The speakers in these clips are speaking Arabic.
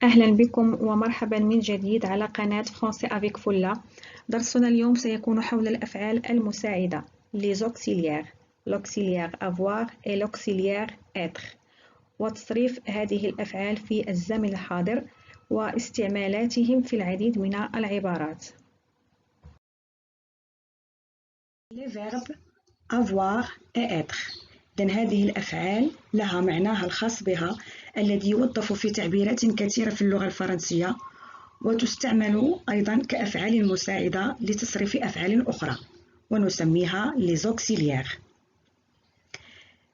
أهلا بكم ومرحبا من جديد على قناة فرونسي افيك فولا. درسنا اليوم سيكون حول الأفعال المساعدة les auxiliaires l'auxiliaire avoir et l'auxiliaire être وتصريف هذه الأفعال في الزمن الحاضر واستعمالاتهم في العديد من العبارات. Les verbes avoir et être. إذن هذه الأفعال لها معناها الخاص بها الذي يوظف في تعبيرات كثيرة في اللغة الفرنسية، وتستعمل أيضا كأفعال مساعدة لتصريف أفعال أخرى ونسميها les auxiliaires.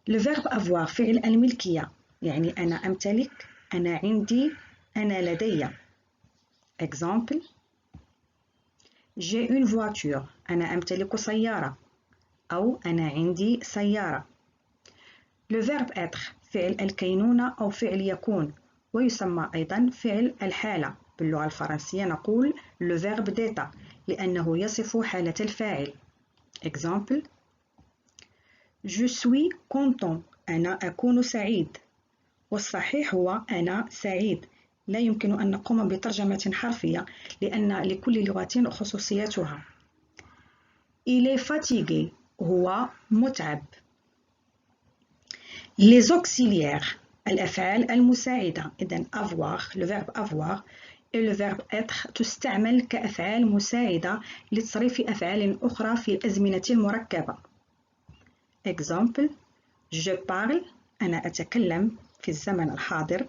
Le verbe avoir فعل الملكية، يعني أنا أمتلك، أنا عندي، أنا لدي. Exemple: J'ai une voiture. أنا أمتلك سيارة أو أنا عندي سيارة. Le verbe être فعل الكينونة أو فعل يكون، ويسمى أيضا فعل الحالة. باللغة الفرنسية نقول le verbe d'être لأنه يصف حالة الفاعل. Exemple: Je suis content. أنا أكون سعيد. والصحيح هو أنا سعيد. لا يمكن أن نقوم بترجمة حرفية لأن لكل لغة خصوصياتها. Il est fatigué. هو متعب. Les auxiliaires الأفعال المساعدة. إذن avoir le verbe avoir et le verbe être تستعمل كأفعال مساعدة لتصريف أفعال أخرى في الأزمنة المركبة. Exemple: Je parle. أنا أتكلم في الزمن الحاضر.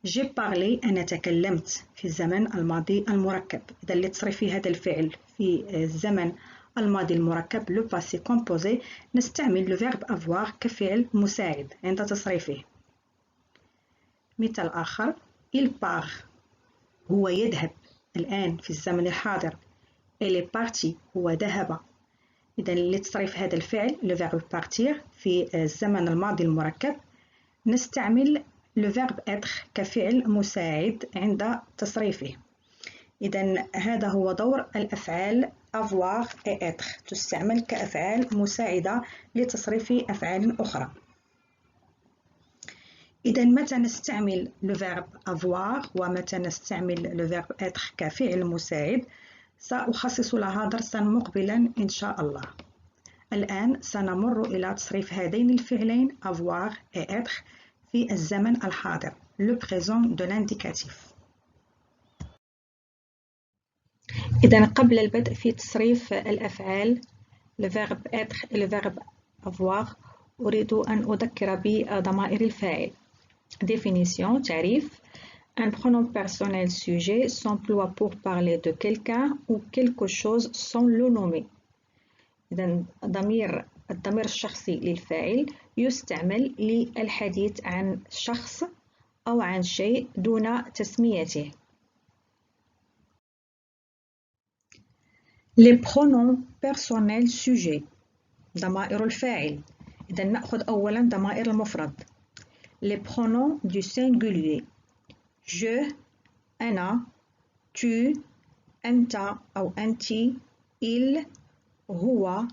J'ai parlé. أنا تكلمت في الزمن الماضي المركب. إذا لتصريف هذا الفعل في الزمن الماضي المركب le passé composé نستعمل le verbe avoir كفعل مساعد عند تصريفه. مثال آخر: il part. هو يذهب الآن في الزمن الحاضر. elle est partie. هو ذهب. إذا لتصريف هذا الفعل le verbe partir في الزمن الماضي المركب نستعمل le verbe être كفعل مساعد عند تصريفه. إذا هذا هو دور الأفعال avoir et être تستعمل كأفعال مساعدة لتصريف أفعال أخرى. إذا متى نستعمل le verbe avoir ومتى نستعمل le verbe être كفعل مساعد سأخصص لها درسا مقبلا إن شاء الله. الآن سنمر إلى تصريف هذين الفعلين avoir et être في الزمن الحاضر le présent de l'indicatif. إذا قبل البدء في تصريف الأفعال le verbe être et le verbe avoir أريد أن أذكر بضمائر الفاعل. Définition تعريف: un pronom personnel sujet s'emploie pour parler de quelqu'un ou quelque chose sans le nommer. إذا الضمير الشخصي للفاعل يستعمل للحديث عن شخص أو عن شيء دون تسميته. Les pronoms personnels sujets ضمائر الفاعل. إذا نأخذ أولا ضمائر المفرد. Les pronoms du singulier: je أنا، tu أنت أو أنت، il هو،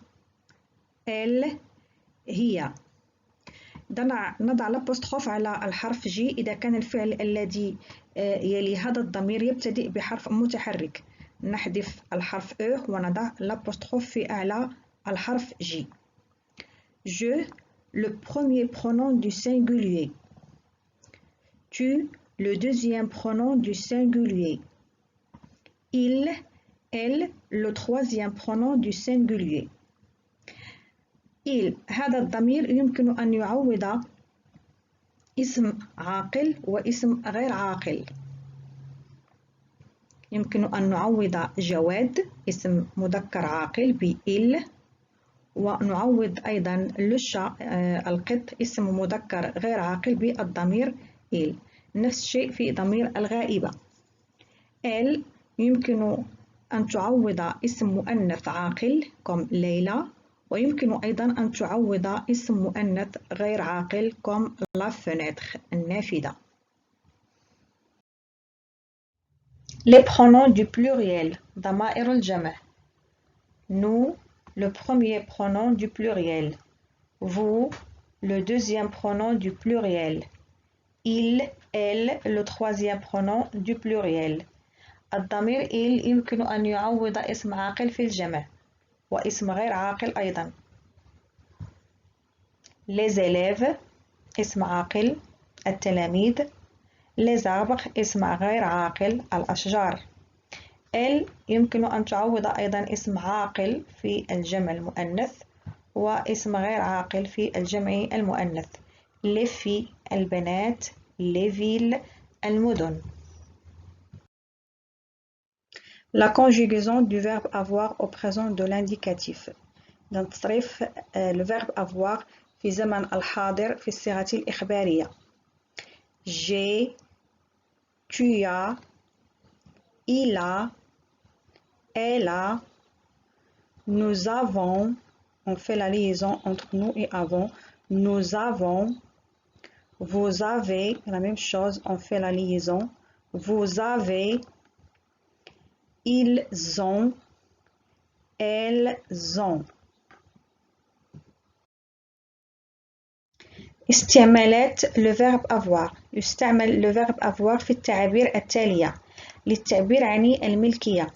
elle هي. نضع الأبوستروف على الحرف جي إذا كان الفعل الذي يلي هذا الضمير يبتدئ بحرف متحرك. نحذف الحرف E ونضع الأبوستروف في أعلى الحرف جي. Je le premier pronom du singulier. Tu le deuxième pronom du singulier. Il, elle le troisième pronom du singulier. il هذا الضمير يمكن أن يعوض اسم عاقل واسم غير عاقل. يمكن أن نعوض جواد اسم مذكر عاقل ب il، ونعوض أيضا لشا القط اسم مذكر غير عاقل بالضمير il. نفس الشيء في ضمير الغائبة. elle يمكن أن تعوض اسم مؤنث عاقل كم ليلى، ويمكن أيضا أن تعوض اسم مؤنث غير عاقل كم la fenêtre النافذة. Les pronoms du pluriel ضمائر الجمع. nous le premier pronom du pluriel. vous le deuxième pronom du pluriel. il elle le troisième pronom du pluriel. الضمير il يمكن أن يعوض اسم عاقل في الجمع واسم غير عاقل أيضا. les élèves اسم عاقل التلاميذ. les arbres اسم غير عاقل الأشجار. elle يمكن أن تعوض أيضا اسم عاقل في الجمع المؤنث واسم غير عاقل في الجمع المؤنث. les filles البنات. les villes المدن. La conjugaison du verbe avoir au présent de l'indicatif. Donc, تصريف le verbe avoir في زمن الحاضر في الصيغة الإخبارية. j'ai, tu as, il a, elle a, nous avons, on fait la liaison entre nous et avons, nous avons, vous avez, la même chose, on fait la liaison, vous avez, ils ont, elles ont. استعمالات le verbe avoir. يستعمل le verbe avoir في التعابير التالية للتعبير عن الملكية.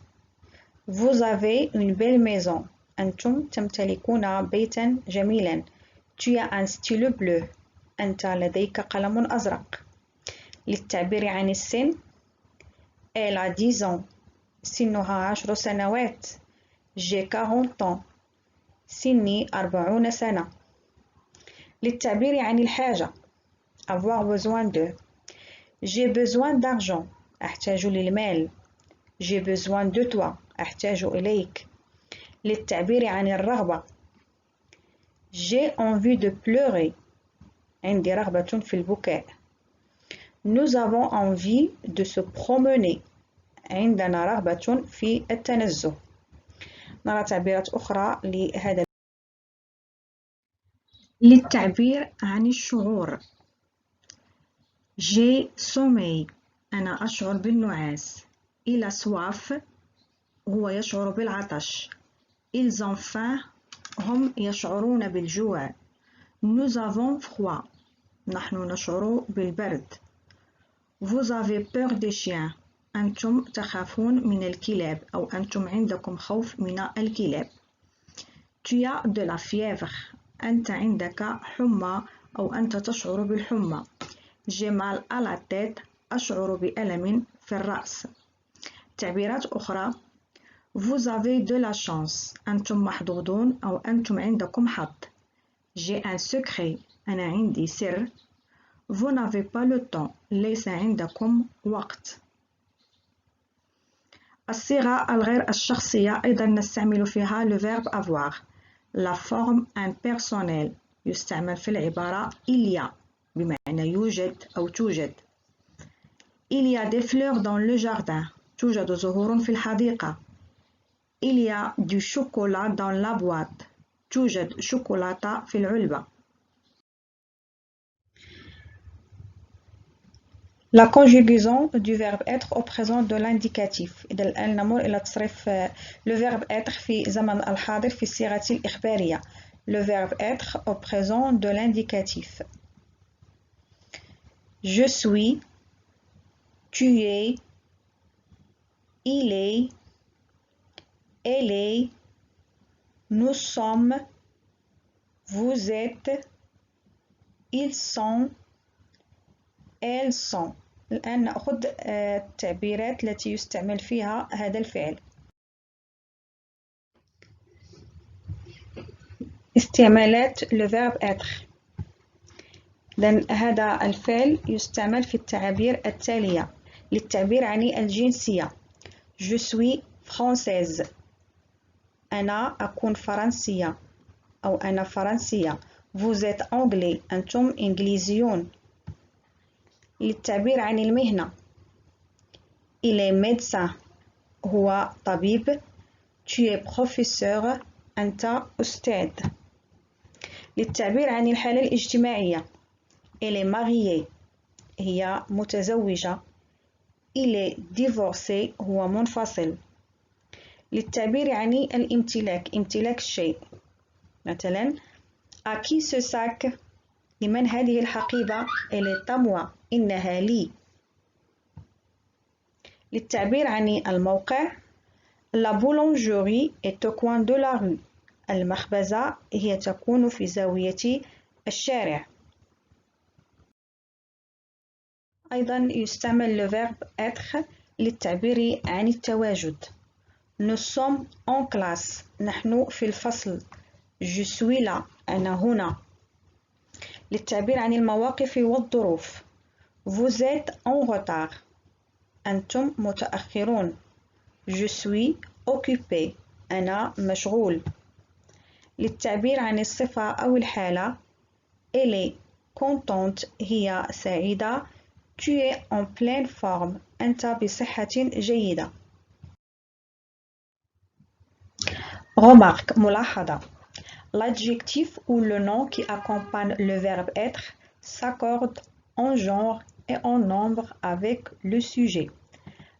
Vous avez une belle maison. أنتم تمتلكون بيتا جميلا. Tu as un stylo bleu. أنت لديك قلم أزرق. للتعبير عن السن Elle a 10 ans. سنها 10 سنوات. J'ai 40 ans. سني 40 سنة. للتعبير عن الحاجة avoir besoin de. J'ai besoin d'argent. أحتاج للمال. J'ai besoin de toi. أحتاج إليك. للتعبير عن الرغبة J'ai envie de pleurer. عندي رغبة في البكاء. Nous avons envie de se promener. عندنا رغبة في التنزه. نرى تعبيرات أخرى لهذا للتعبير عن الشعور. J'ai sommeil. أنا أشعر بالنعاس. Il a soif. هو يشعر بالعطش. Ils ont faim. هم يشعرون بالجوع. Nous avons froid. نحن نشعر بالبرد. Vous avez peur des chiens. أنتم تخافون من الكلاب أو أنتم عندكم خوف من الكلاب. Tu as de la fièvre. أنت عندك حمى أو أنت تشعر بالحمى. J'ai mal à la tête. أشعر بألم في الرأس. تعبيرات أخرى Vous avez de la chance. أنتم محظوظون أو أنتم عندكم حظ. J'ai un secret. أنا عندي سر. Vous n'avez pas le temps. ليس عندكم وقت. الصيغة الغير الشخصية أيضا نستعمل فيها le verbe avoir. La forme impersonnelle يستعمل في العبارة il y a بمعنى يوجد أو توجد. Il y a des fleurs dans le jardin. توجد زهور في الحديقة. Il y a du chocolat dans la boîte. توجد شوكولاتة في العلبة. La conjugaison du verbe être au présent de l'indicatif. إذا الآن نمر إلى تصريف le verbe être في زمن الحاضر في الصيغة الإخبارية. Le verbe être au présent de l'indicatif. Je suis, tu es, il est, elle est, nous sommes, vous êtes, ils sont, elles sont. الآن نأخذ التعبيرات التي يستعمل فيها هذا الفعل. استعمالات le verbe être. إذن هذا الفعل يستعمل في التعابير التالية للتعبير عن الجنسية. Je suis française. أنا أكون فرنسية أو أنا فرنسية. Vous êtes anglais. أنتم إنجليزيون. للتعبير عن المهنة il est médecin. هو طبيب. tu es professeur. أنت أستاذ. للتعبير عن الحالة الاجتماعية elle est mariée. هي متزوجة. il est divorcé. هو منفصل. للتعبير عن الامتلاك امتلاك الشيء مثلا à qui ce sac. لمن هذه الحقيبة elle est à moi. إنها لي. للتعبير عن الموقع La boulangerie est au coin de la rue. المخبزة هي تكون في زاوية الشارع. أيضا يستعمل le verbe être للتعبير عن التواجد. Nous sommes en classe. نحن في الفصل. Je suis là. أنا هنا. للتعبير عن المواقف والظروف. Vous êtes en retard. أنتم متأخرون. Je suis occupé. أنا مشغول. للتعبير عن الصفة أو الحالة Elle est contente. هي سعيدة. Tu es en pleine forme. أنت بصحة جيدة. Remarque, ملاحظة. L'adjectif ou le nom qui accompagne le verbe être s'accorde en genre et en nombre avec le sujet.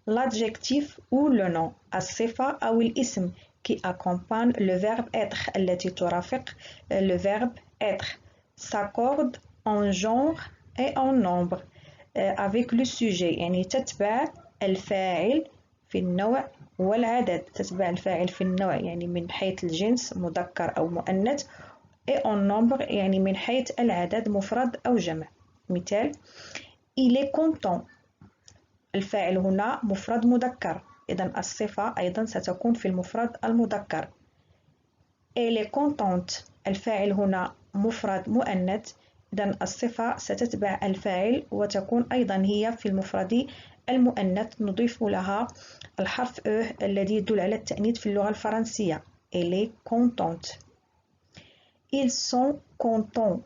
L'adjectif ou le nom الصفة أو الاسم qui accompagne le verbe être التي ترافق le verbe être s'accorde en genre et en nombre avec le sujet يعني تتبع الفاعل في النوع والعدد. تتبع الفاعل في النوع يعني من حيث الجنس مذكر أو مؤنث et en nombre يعني من حيث العدد مفرد أو جمع. مثال Il est content. الفاعل هنا مفرد مذكر إذن الصفة أيضا ستكون في المفرد المذكر. Elle est contente. الفاعل هنا مفرد مؤنث إذن الصفة ستتبع الفاعل وتكون أيضا هي في المفرد المؤنث. نضيف لها الحرف E الذي يدل على التأنيث في اللغة الفرنسية. Elle est contente. Ils sont contents.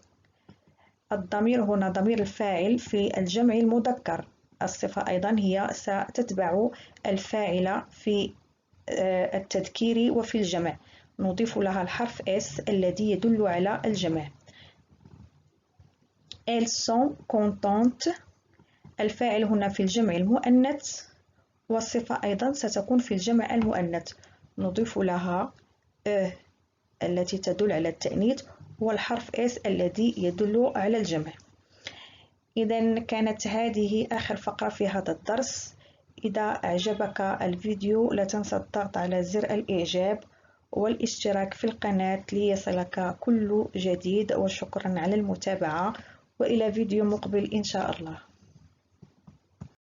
الضمير هنا ضمير الفاعل في الجمع المذكر. الصفة أيضا هي ستتبع الفاعل في التذكير وفي الجمع. نضيف لها الحرف S الذي يدل على الجمع. Elles sont contentes. الفاعل هنا في الجمع المؤنث والصفة أيضا ستكون في الجمع المؤنث. نضيف لها E التي تدل على التأنيث والحرف S الذي يدل على الجمع. إذا كانت هذه آخر فقرة في هذا الدرس. إذا أعجبك الفيديو لا تنسى الضغط على زر الإعجاب والاشتراك في القناة ليصلك كل جديد. وشكرا على المتابعة وإلى فيديو مقبل إن شاء الله.